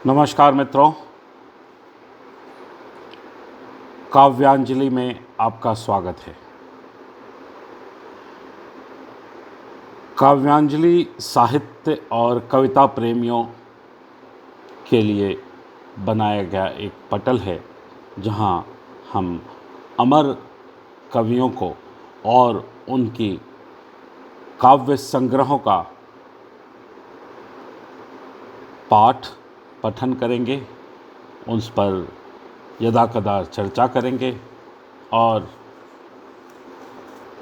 नमस्कार मित्रों, काव्यांजलि में आपका स्वागत है। काव्यांजलि साहित्य और कविता प्रेमियों के लिए बनाया गया एक पटल है, जहां हम अमर कवियों को और उनकी काव्य संग्रहों का पाठ पठन करेंगे, उस पर यदाकदा चर्चा करेंगे और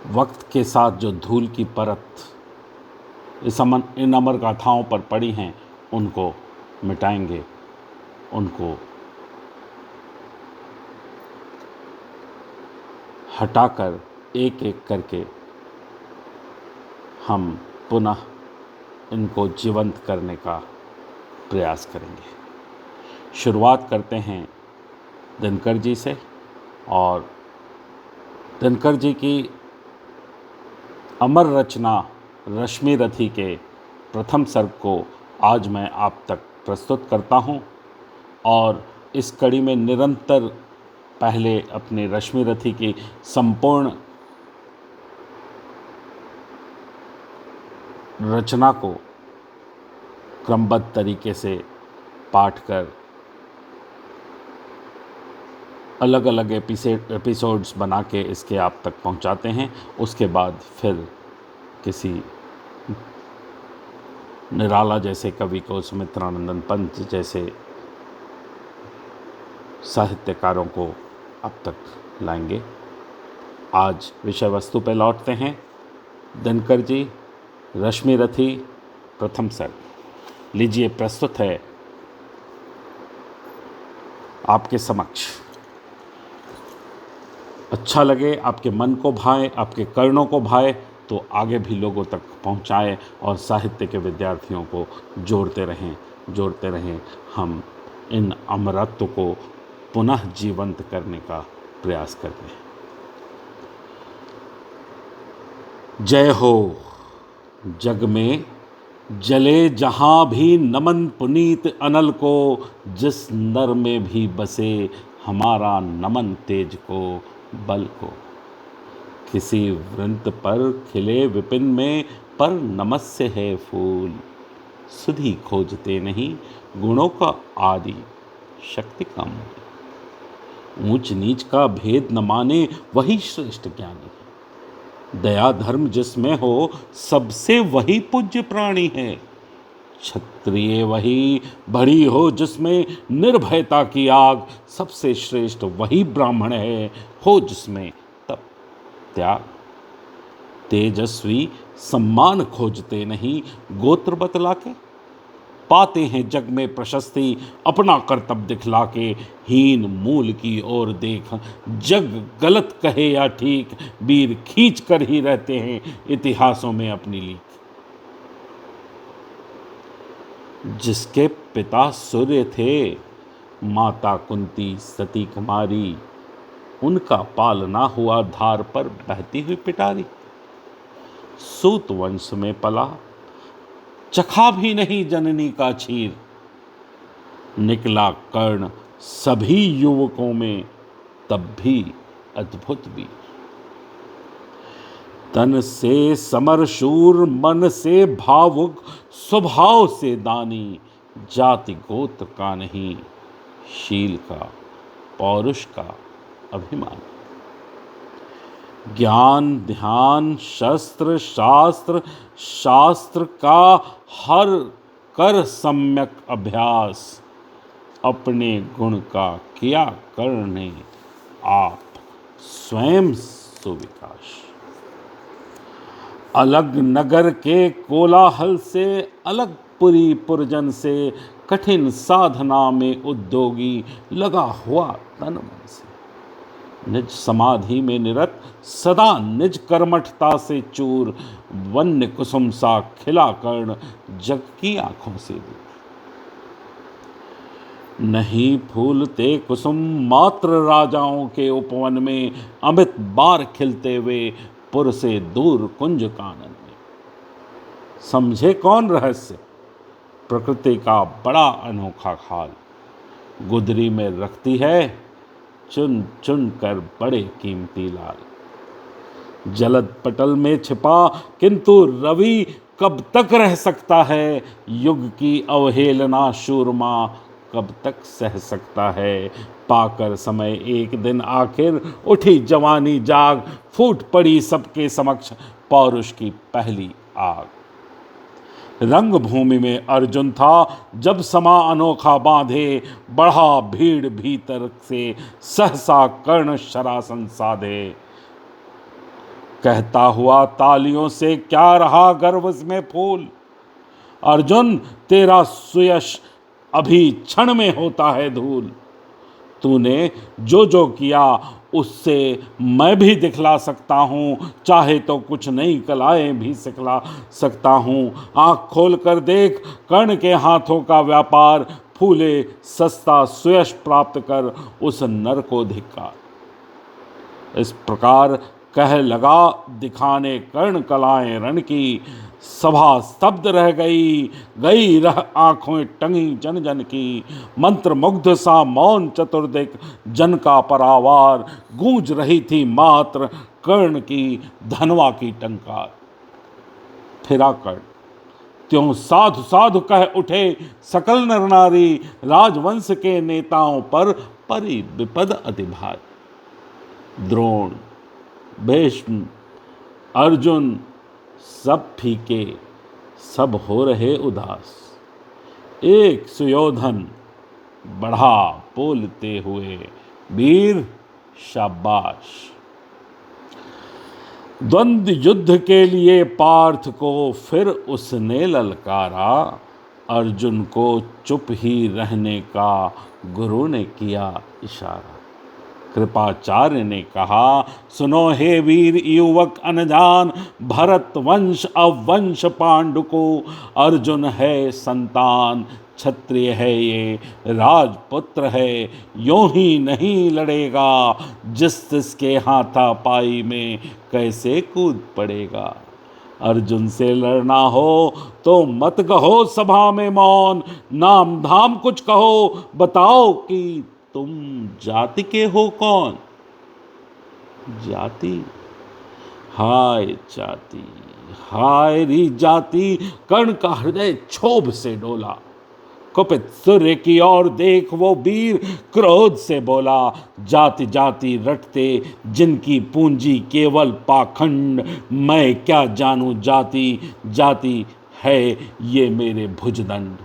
वक्त के साथ जो धूल की परत इन अमर गाथाओं पर पड़ी हैं उनको मिटाएंगे, उनको हटाकर एक एक करके हम पुनः इनको जीवंत करने का प्रयास करेंगे। शुरुआत करते हैं दिनकर जी से, और दिनकर जी की अमर रचना रश्मि रथी के प्रथम सर्ग को आज मैं आप तक प्रस्तुत करता हूं, और इस कड़ी में निरंतर पहले अपने रश्मि रथी की संपूर्ण रचना को क्रमबद्ध तरीके से पाठ कर अलग अलग एपिसोड्स बना के इसके आप तक पहुंचाते हैं। उसके बाद फिर किसी निराला जैसे कवि को, सुमित्रानंदन पंत जैसे साहित्यकारों को अब तक लाएंगे। आज विषय वस्तु पर लौटते हैं। दिनकर जी, रश्मि रथी, प्रथम सर्ग। लीजिए, प्रस्तुत है आपके समक्ष। अच्छा लगे, आपके मन को भाए, आपके कर्णों को भाए तो आगे भी लोगों तक पहुंचाएं और साहित्य के विद्यार्थियों को जोड़ते रहें। हम इन अमरत्व को पुनः जीवंत करने का प्रयास करते हैं। जय हो जग में जले जहां भी नमन पुनीत अनल को, जिस नर में भी बसे हमारा नमन तेज को बल को। किसी वृंत पर खिले विपिन में, पर नमस्य है फूल। सुधि खोजते नहीं गुणों का आदि, शक्ति का मूल। ऊंच नीच का भेद न माने वही श्रेष्ठ ज्ञानी। दया धर्म जिसमें हो सबसे वही पूज्य प्राणी है। क्षत्रिय वही भरी हो जिसमें निर्भयता की आग, सबसे श्रेष्ठ वही ब्राह्मण है हो जिसमें तप त्याग। तेजस्वी सम्मान खोजते नहीं गोत्र बतला के, पाते हैं जग में प्रशस्ति अपना कर्तव्य दिखला के। हीन मूल की ओर देख जग गलत कहे या ठीक, वीर खींच कर ही रहते हैं इतिहासों में अपनी लीक। जिसके पिता सूर्य थे, माता कुंती सती कुमारी, उनका पालना हुआ धार पर बहती हुई पिटारी। सूत वंश में पला, चखा भी नहीं जननी का क्षीर। निकला कर्ण सभी युवकों में, तब भी अद्भुत वीर। तन से समर शूर, मन से भावुक, स्वभाव से दानी। जाति गोत्र का नहीं, शील का पौरुष का अभिमान। ज्ञान ध्यान शस्त्र शास्त्र, शास्त्र का हर कर सम्यक अभ्यास। अपने गुण का किया करने आप स्वयं सुविकास। अलग नगर के कोलाहल से, अलग पुरी पुरजन से, कठिन साधना में उद्योगी लगा हुआ तन मन से। निज समाधि में निरत, सदा निज कर्मठता से चूर। वन्य कुसुम सा खिला कर्ण, जग की आंखों से दूर। नहीं फूलते कुसुम मात्र राजाओं के उपवन में, अमित बार खिलते हुए पुर से दूर कुंज कानन में। समझे कौन रहस्य, प्रकृति का बड़ा अनोखा खाल, गुदरी में रखती है चुन चुन कर बड़े कीमती लाल। जलद पटल में छिपा किंतु रवि कब तक रह सकता है, युग की अवहेलना शूरमा कब तक सह सकता है। पाकर समय एक दिन आखिर उठी जवानी जाग, फूट पड़ी सबके समक्ष पौरुष की पहली आग। रंग भूमि में अर्जुन था जब समा अनोखा बांधे, बढ़ा भीड़ भीतर से सहसा कर्ण शरासन साधे। कहता हुआ तालियों से क्या रहा गर्व में फूल, अर्जुन तेरा सुयश अभी क्षण में होता है धूल। तूने जो जो किया उससे मैं भी दिखला सकता हूँ, चाहे तो कुछ नई कलाएं भी सिखला सकता हूँ। आँख खोल कर देख कर्ण के हाथों का व्यापार, फूले सस्ता सुयश प्राप्त कर उस नर को धिक्कार। इस प्रकार कह लगा दिखाने कर्ण कलाएं रण की, सभा स्तब्ध रह गई रह आंखों टंगी जन जन की। मंत्र मुग्ध सा मौन चतुर्दिक जन का परावार, गूंज रही थी मात्र कर्ण की धनवा की टंकार। फिरा कर्ण त्यों साधु साधु कह उठे सकल नर नारी, राजवंश के नेताओं पर परी विपद अति भारी। द्रोण, भीष्म, अर्जुन सब फीके, सब हो रहे उदास। एक सुयोधन बढ़ा बोलते हुए, वीर शाबाश। द्वंद्व युद्ध के लिए पार्थ को फिर उसने ललकारा, अर्जुन को चुप ही रहने का गुरु ने किया इशारा। कृपाचार्य ने कहा, सुनो हे वीर युवक अनजान, भरत वंश अवंश पांडु को अर्जुन है संतान। क्षत्रिय है ये राजपुत्र है, यूं ही नहीं लड़ेगा, जिस जिसके हाथापाई में कैसे कूद पड़ेगा। अर्जुन से लड़ना हो तो मत कहो सभा में मौन, नाम धाम कुछ कहो, बताओ कि तुम जाति के हो कौन। जाति, हाय जाति, हाय री जाति। कर्ण का हृदय क्षोभ से डोला, कुपित सूर्य की ओर देख वो वीर क्रोध से बोला, जाति जाति रटते जिनकी पूंजी केवल पाखंड, मैं क्या जानूं जाति, जाति है ये मेरे भुजदंड।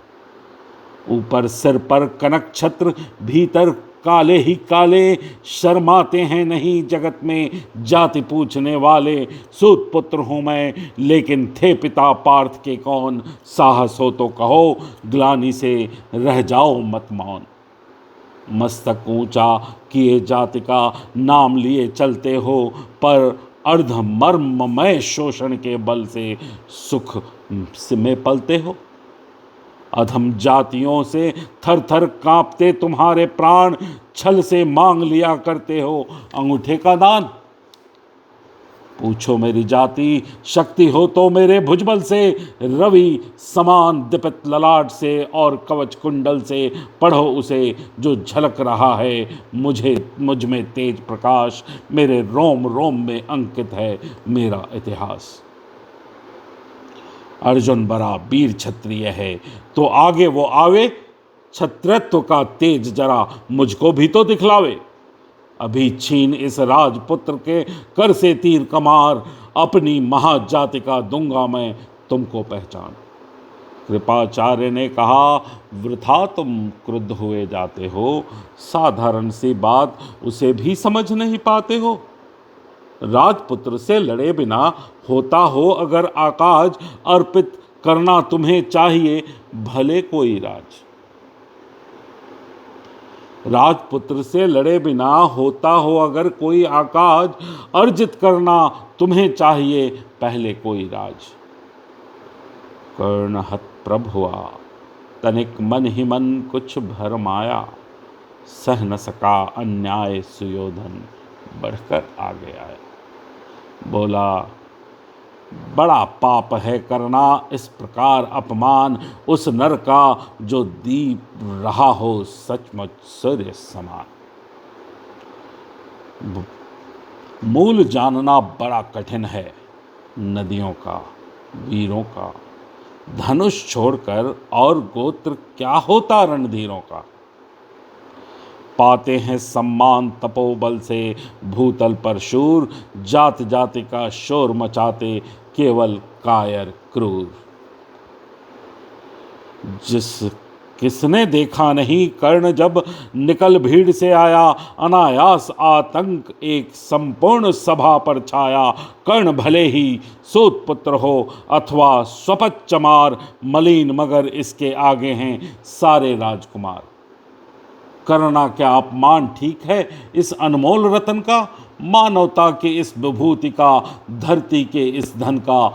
ऊपर सिर पर कनक छत्र, भीतर काले ही काले, शर्माते हैं नहीं जगत में जाति पूछने वाले। सूत पुत्र हूँ मैं लेकिन थे पिता पार्थ के कौन, साहस हो तो कहो ग्लानि से रह जाओ मत मौन। मस्तक ऊंचा किए जाति का नाम लिए चलते हो, पर अर्ध मर्ममय शोषण के बल से सुख में पलते हो। अधम जातियों से थर थर कांपते तुम्हारे प्राण, छल से मांग लिया करते हो अंगूठे का दान। पूछो मेरी जाति, शक्ति हो तो मेरे भुजबल से, रवि समान दीपित ललाट से और कवच कुंडल से पढ़ो उसे, जो झलक रहा है मुझ में तेज प्रकाश, मेरे रोम रोम में अंकित है मेरा इतिहास। अर्जुन बड़ा वीर क्षत्रिय है तो आगे वो आवे, क्षत्रत्व का तेज जरा मुझको भी तो दिखलावे। अभी छीन इस राजपुत्र के कर से तीर कमार, अपनी महाजाति का दूंगा मैं तुमको पहचान। कृपाचार्य ने कहा, वृथा तुम क्रुद्ध हुए जाते हो, साधारण सी बात उसे भी समझ नहीं पाते हो। राजपुत्र से लड़े बिना होता हो अगर आकाज, अर्पित करना तुम्हें चाहिए भले कोई राज। राजपुत्र से लड़े बिना होता हो अगर कोई आकाज, अर्जित करना तुम्हें चाहिए पहले कोई राज। कर्ण हत प्रभ हुआ तनिक मन ही मन कुछ भरमाया, सह न सका अन्याय सुयोधन बढ़कर आगे आया। बोला, बड़ा पाप है करना इस प्रकार अपमान उस नर का जो दीप रहा हो सचमुच सूर्य समान। मूल जानना बड़ा कठिन है नदियों का, वीरों का, धनुष छोड़कर और गोत्र क्या होता रणधीरों का। पाते हैं सम्मान तपोबल से भूतल पर शूर, जात जाति का शोर मचाते केवल कायर क्रूर। जिस किसने देखा नहीं कर्ण जब निकल भीड़ से आया, अनायास आतंक एक संपूर्ण सभा पर छाया। कर्ण भले ही सूत पुत्र हो अथवा स्वपत चमार, मलिन मगर इसके आगे हैं सारे राजकुमार। करना क्या अपमान ठीक है इस अनमोल रतन का, मानवता के इस विभूति का, धरती के इस धन का।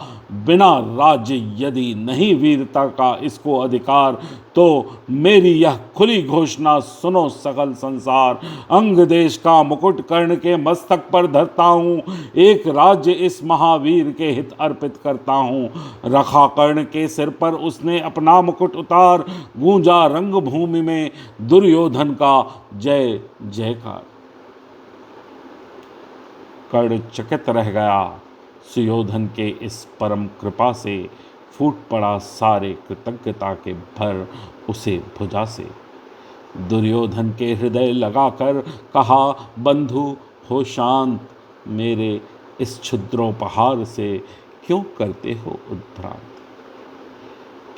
बिना राज्य यदि नहीं वीरता का इसको अधिकार, तो मेरी यह खुली घोषणा सुनो सकल संसार। अंग देश का मुकुट कर्ण के मस्तक पर धरता हूँ, एक राज्य इस महावीर के हित अर्पित करता हूँ। रखा कर्ण के सिर पर उसने अपना मुकुट उतार, गूंजा रंग भूमि में दुर्योधन का जय जयकार। कर्ण चकित रह गया सुयोधन के इस परम कृपा से, फूट पड़ा सारे कृतज्ञता के भर उसे भुजा से। दुर्योधन के हृदय लगाकर कहा बंधु हो शांत, मेरे इस क्षुद्रोपहार से क्यों करते हो उद्भ्रांत।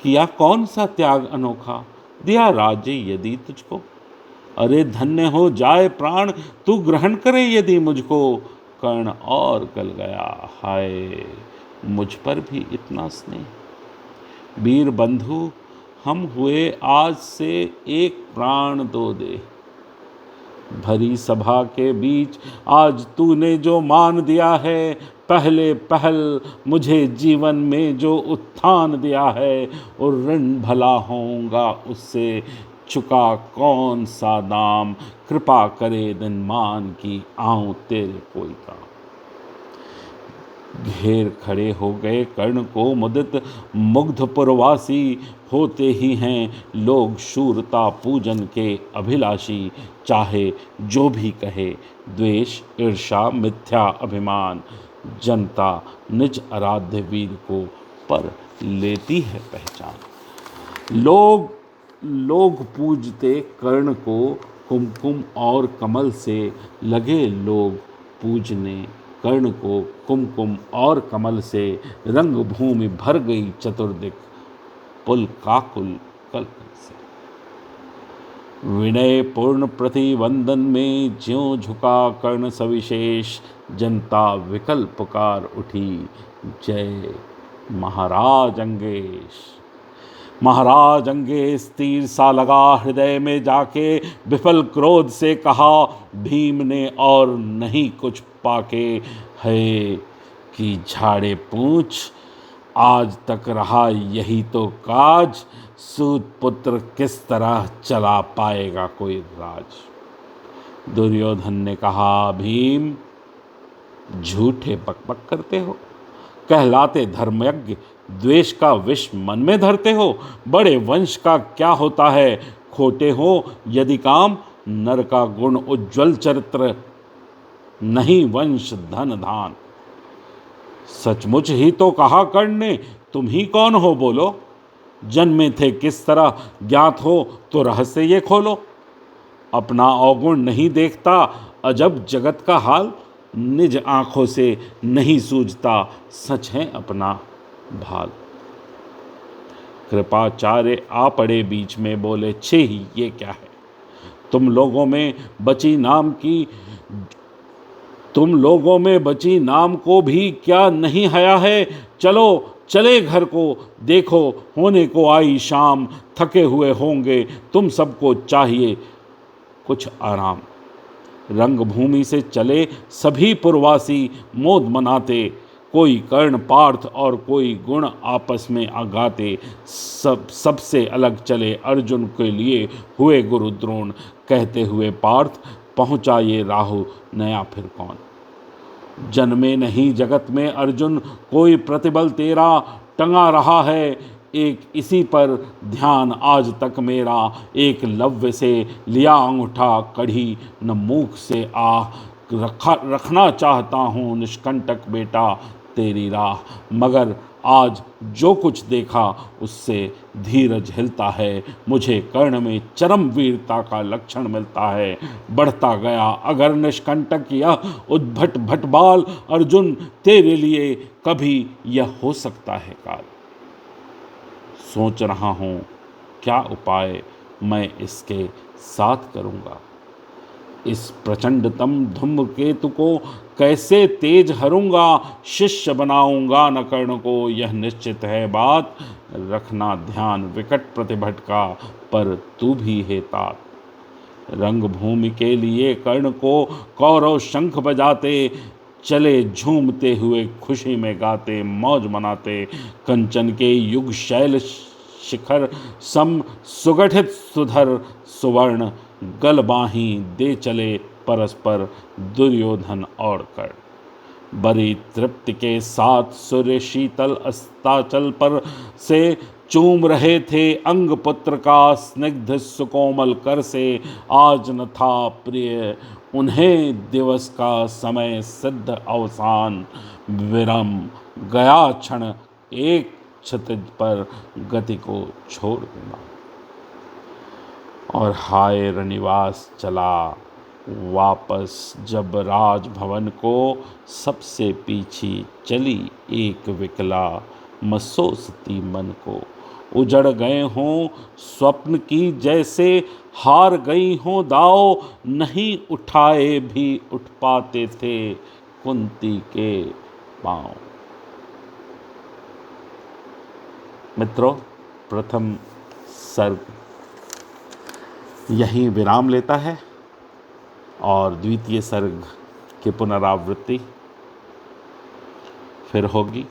किया कौन सा त्याग अनोखा, दिया राज्य यदि तुझको। अरे धन्य हो जाए प्राण तू ग्रहण करे यदि मुझको। कर्ण और गल गया, हाय मुझ पर भी इतना स्नेह। वीर बंधु हम हुए आज से एक प्राण दो दे। भरी सभा के बीच आज तूने जो मान दिया है, पहले पहल मुझे जीवन में जो उत्थान दिया है, और ऋण भला होऊंगा उससे चुका कौन सा दाम। कृपा करे दिन मान की आऊं तेरे कोई काम। घेर खड़े हो गए कर्ण को मुदित मुग्धपुरवासी, होते ही हैं लोग शूरता पूजन के अभिलाषी। चाहे जो भी कहे द्वेष ईर्षा मिथ्या अभिमान, जनता निज आराध्य वीर को पर लेती है पहचान। लोग लोग पूजते कर्ण को कुमकुम और कमल से, लगे लोग पूजने कर्ण को कुमकुम और कमल से। रंग भूमि भर गई चतुर्दिक, पुल काकुल कल से। विनय पूर्ण प्रतिवंदन में ज्यों झुका कर्ण सविशेष, जनता विकल पुकार उठी जय महाराज अंगेश। महाराज अंगेश तीर सा लगा हृदय में जाके, विफल क्रोध से कहा भीम ने और नहीं कुछ पाके। है कि झाड़े पूछ आज तक रहा यही तो काज, सूत पुत्र किस तरह चला पाएगा कोई राज। दुर्योधन ने कहा भीम झूठे बकबक करते हो, कहलाते धर्मयज्ञ द्वेष का विष मन में धरते हो। बड़े वंश का क्या होता है खोटे हो यदि काम, नर का गुण उज्ज्वल चरित्र नहीं वंश धन धान। सचमुच ही तो कहा कर्ण ने, तुम ही कौन हो बोलो। जन्मे थे किस तरह ज्ञात हो तो रहस्य ये खोलो। अपना अवगुण नहीं देखता अजब जगत का हाल, निज आंखों से नहीं सूझता सच है अपना भाल। कृपाचार्य आ पड़े बीच में बोले छे ही ये क्या है। तुम लोगों में बची नाम को भी क्या नहीं हया है। चलो चले घर को देखो होने को आई शाम, थके हुए होंगे तुम सबको चाहिए कुछ आराम। रंगभूमि से चले सभी पुरवासी मोद मनाते, कोई कर्ण पार्थ और कोई गुण आपस में आगाते। सबसे अलग चले अर्जुन के लिए हुए गुरु द्रोण, कहते हुए पार्थ पहुँचा ये राहु नया फिर कौन। जन्मे नहीं जगत में अर्जुन, कोई प्रतिबल तेरा, टंगा रहा है एक इसी पर ध्यान आज तक मेरा। एक लव्य से लिया अंगूठा कढ़ी, न मूक से रखना चाहता हूँ निष्कंटक बेटा तेरी राह। मगर आज जो कुछ देखा उससे धीरज हिलता है, मुझे कर्ण में चरम वीरता का लक्षण मिलता है। बढ़ता गया अगर निष्कंटक यह उद्भट भटबाल अर्जुन, तेरे लिए कभी यह हो सकता है काल। सोच रहा हूँ क्या उपाय मैं इसके साथ करूँगा, इस प्रचंडतम धूमकेतु को कैसे तेज हरूंगा। शिष्य बनाऊंगा न कर्ण को यह निश्चित है बात, रखना ध्यान विकट प्रतिभट का पर तू भी है तात। रंग भूमि के लिए कर्ण को कौरव शंख बजाते, चले झूमते हुए खुशी में गाते मौज मनाते। कंचन के युग शैल शिखर सम सुगठित सुधर सुवर्ण, गल बाहीं दे चले परस्पर दुर्योधन और कर्ण। बड़ी तृप्ति के साथ सूर्य शीतल अस्ताचल पर से चूम रहे थे अंग पुत्र का स्निग्ध सुकोमल कर से। आज न था प्रिय उन्हें दिवस का समय सिद्ध अवसान, विरम गया क्षण एक क्षतिज पर गति को छोड़ देना। और हाय रनिवास चला वापस जब राजभवन को, सबसे पीछे चली एक विकला मसोसती मन को। उजड़ गए हों स्वप्न की जैसे, हार गई हों दाव, नहीं उठाए भी उठ पाते थे कुंती के पांव। मित्रों, प्रथम सर्ग यहीं विराम लेता है और द्वितीय सर्ग की पुनरावृत्ति फिर होगी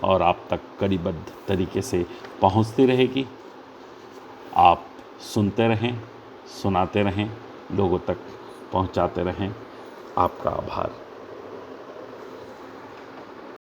और आप तक कड़ीबद्ध तरीके से पहुंचती रहेगी। आप सुनते रहें, सुनाते रहें, लोगों तक पहुंचाते रहें। आपका आभार।